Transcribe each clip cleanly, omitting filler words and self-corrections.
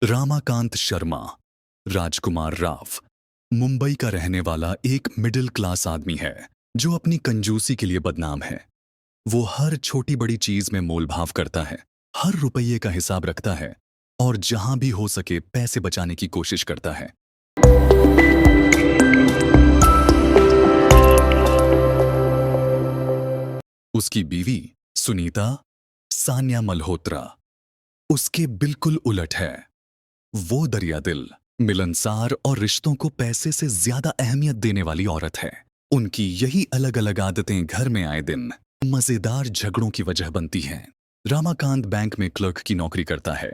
रामाकांत शर्मा, राजकुमार राव, मुंबई का रहने वाला एक मिडिल क्लास आदमी है जो अपनी कंजूसी के लिए बदनाम है। वो हर छोटी बड़ी चीज में मोलभाव करता है, हर रुपये का हिसाब रखता है और जहां भी हो सके पैसे बचाने की कोशिश करता है। उसकी बीवी सुनीता, सान्या मल्होत्रा, उसके बिल्कुल उलट है। वो दरियादिल, मिलनसार और रिश्तों को पैसे से ज्यादा अहमियत देने वाली औरत है। उनकी यही अलग अलग आदतें घर में आए दिन मजेदार झगड़ों की वजह बनती हैं। रामाकांत बैंक में क्लर्क की नौकरी करता है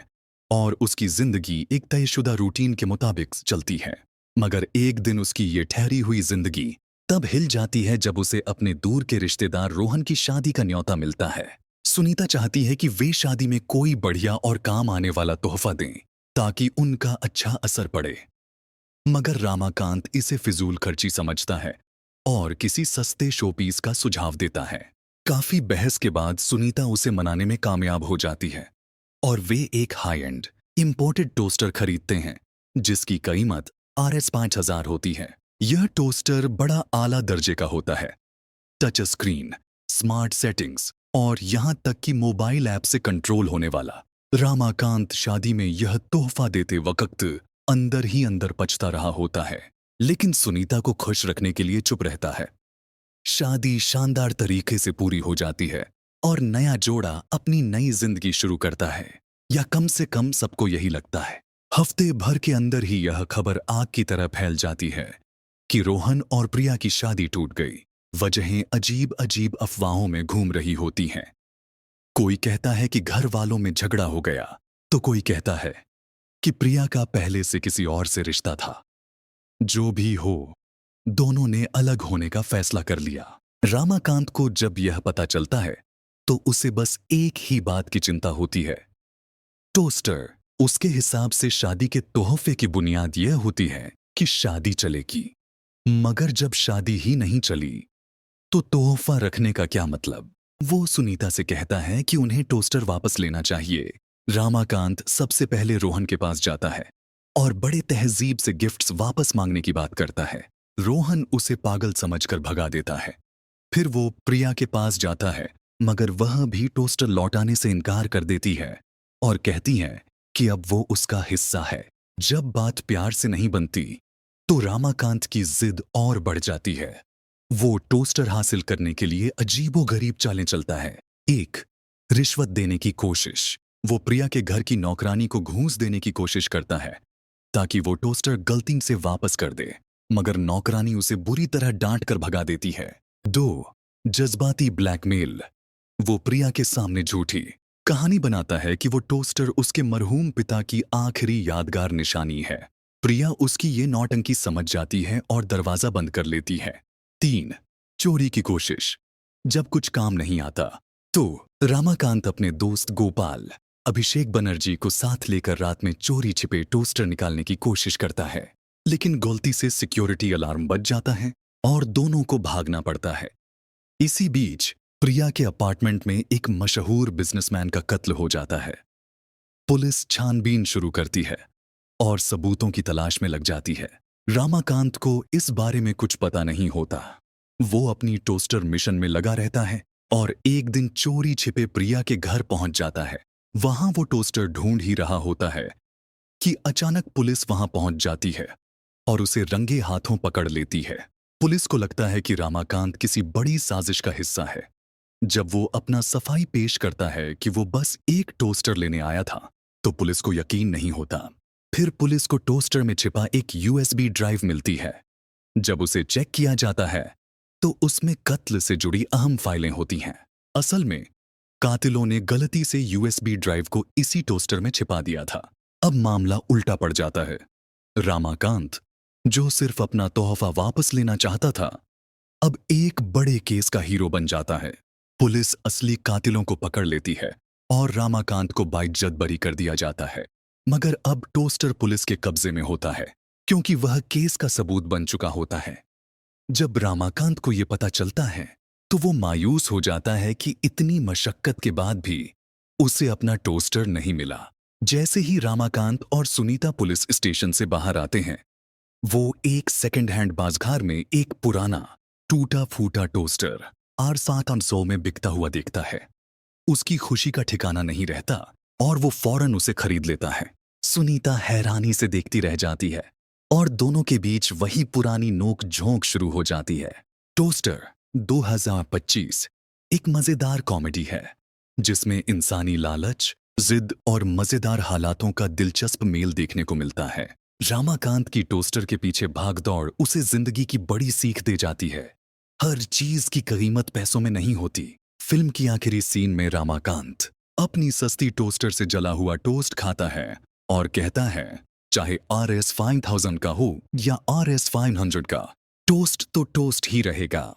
और उसकी जिंदगी एक तयशुदा रूटीन के मुताबिक चलती है। मगर एक दिन उसकी ये ठहरी हुई जिंदगी तब हिल जाती है जब उसे अपने दूर के रिश्तेदार रोहन की शादी का न्योता मिलता है। सुनीता चाहती है कि वे शादी में कोई बढ़िया और काम आने वाला तोहफा दें ताकि उनका अच्छा असर पड़े। मगर रामाकांत इसे फिजूल खर्ची समझता है और किसी सस्ते शोपीस का सुझाव देता है। काफी बहस के बाद सुनीता उसे मनाने में कामयाब हो जाती है और वे एक हाई एंड इंपोर्टेड टोस्टर खरीदते हैं जिसकी कीमत RS 5000 होती है। यह टोस्टर बड़ा आला दर्जे का होता है, टच स्क्रीन, स्मार्ट सेटिंग्स और यहां तक कि मोबाइल ऐप से कंट्रोल होने वाला। रामाकांत शादी में यह तोहफा देते वक्त अंदर ही अंदर पछता रहा होता है, लेकिन सुनीता को खुश रखने के लिए चुप रहता है। शादी शानदार तरीके से पूरी हो जाती है और नया जोड़ा अपनी नई जिंदगी शुरू करता है, या कम से कम सबको यही लगता है। हफ्ते भर के अंदर ही यह खबर आग की तरह फैल जाती है कि रोहन और प्रिया की शादी टूट गई। वजहें अजीब अजीब अफवाहों में घूम रही होती हैं। कोई कहता है कि घर वालों में झगड़ा हो गया, तो कोई कहता है कि प्रिया का पहले से किसी और से रिश्ता था। जो भी हो, दोनों ने अलग होने का फैसला कर लिया। रामाकांत को जब यह पता चलता है तो उसे बस एक ही बात की चिंता होती है, टोस्टर। उसके हिसाब से शादी के तोहफे की बुनियाद यह होती है कि शादी चलेगी। मगर जब शादी ही नहीं चली तो तोहफा रखने का क्या मतलब। वो सुनीता से कहता है कि उन्हें टोस्टर वापस लेना चाहिए। रामाकांत सबसे पहले रोहन के पास जाता है और बड़े तहजीब से गिफ्ट्स वापस मांगने की बात करता है। रोहन उसे पागल समझकर भगा देता है। फिर वो प्रिया के पास जाता है, मगर वह भी टोस्टर लौटाने से इनकार कर देती है और कहती है कि अब वो उसका हिस्सा है। जब बात प्यार से नहीं बनती तो रामाकांत की जिद और बढ़ जाती है। वो टोस्टर हासिल करने के लिए अजीबोगरीब चालें चलता है। एक, रिश्वत देने की कोशिश। वो प्रिया के घर की नौकरानी को घूस देने की कोशिश करता है ताकि वो टोस्टर गलती से वापस कर दे, मगर नौकरानी उसे बुरी तरह डांट कर भगा देती है। 2, जज्बाती ब्लैकमेल। वो प्रिया के सामने झूठी कहानी बनाता है कि वो टोस्टर उसके मरहूम पिता की आखिरी यादगार निशानी है। प्रिया उसकी ये नौटंकी समझ जाती है और दरवाजा बंद कर लेती है। 3, चोरी की कोशिश। जब कुछ काम नहीं आता तो रामाकांत अपने दोस्त गोपाल, अभिषेक बनर्जी को साथ लेकर रात में चोरी छिपे टोस्टर निकालने की कोशिश करता है, लेकिन गलती से सिक्योरिटी अलार्म बज जाता है और दोनों को भागना पड़ता है। इसी बीच प्रिया के अपार्टमेंट में एक मशहूर बिजनेसमैन का कत्ल हो जाता है। पुलिस छानबीन शुरू करती है और सबूतों की तलाश में लग जाती है। रामाकांत को इस बारे में कुछ पता नहीं होता। वो अपनी टोस्टर मिशन में लगा रहता है और एक दिन चोरी छिपे प्रिया के घर पहुंच जाता है। वहां वो टोस्टर ढूंढ ही रहा होता है कि अचानक पुलिस वहां पहुंच जाती है और उसे रंगे हाथों पकड़ लेती है। पुलिस को लगता है कि रामाकांत किसी बड़ी साजिश का हिस्सा है। जब वो अपना सफाई पेश करता है कि वो बस एक टोस्टर लेने आया था, तो पुलिस को यकीन नहीं होता। फिर पुलिस को टोस्टर में छिपा एक USB ड्राइव मिलती है। जब उसे चेक किया जाता है तो उसमें कत्ल से जुड़ी अहम फाइलें होती हैं। असल में कातिलों ने गलती से USB ड्राइव को इसी टोस्टर में छिपा दिया था। अब मामला उल्टा पड़ जाता है। रामाकांत, जो सिर्फ अपना तोहफा वापस लेना चाहता था, अब एक बड़े केस का हीरो बन जाता है। पुलिस असली कातिलों को पकड़ लेती है और रामाकांत को बाइज्जत बरी कर दिया जाता है। मगर अब टोस्टर पुलिस के कब्जे में होता है क्योंकि वह केस का सबूत बन चुका होता है। जब रामाकांत को यह पता चलता है तो वो मायूस हो जाता है कि इतनी मशक्कत के बाद भी उसे अपना टोस्टर नहीं मिला। जैसे ही रामाकांत और सुनीता पुलिस स्टेशन से बाहर आते हैं, वो एक सेकंड हैंड बाजार में एक पुराना टूटा फूटा टोस्टर R700 में बिकता हुआ देखता है। उसकी खुशी का ठिकाना नहीं रहता और वो फौरन उसे खरीद लेता है। सुनीता हैरानी से देखती रह जाती है और दोनों के बीच वही पुरानी नोक झोंक शुरू हो जाती है। टोस्टर 2025 एक मजेदार कॉमेडी है जिसमें इंसानी लालच, जिद और मजेदार हालातों का दिलचस्प मेल देखने को मिलता है। रामाकांत की टोस्टर के पीछे भागदौड़ उसे जिंदगी की बड़ी सीख दे जाती है। हर चीज की कीमत पैसों में नहीं होती। फिल्म की आखिरी सीन में रामाकांत अपनी सस्ती टोस्टर से जला हुआ टोस्ट खाता है और कहता है, चाहे RS 5000 का हो या RS 500 का, टोस्ट तो टोस्ट ही रहेगा।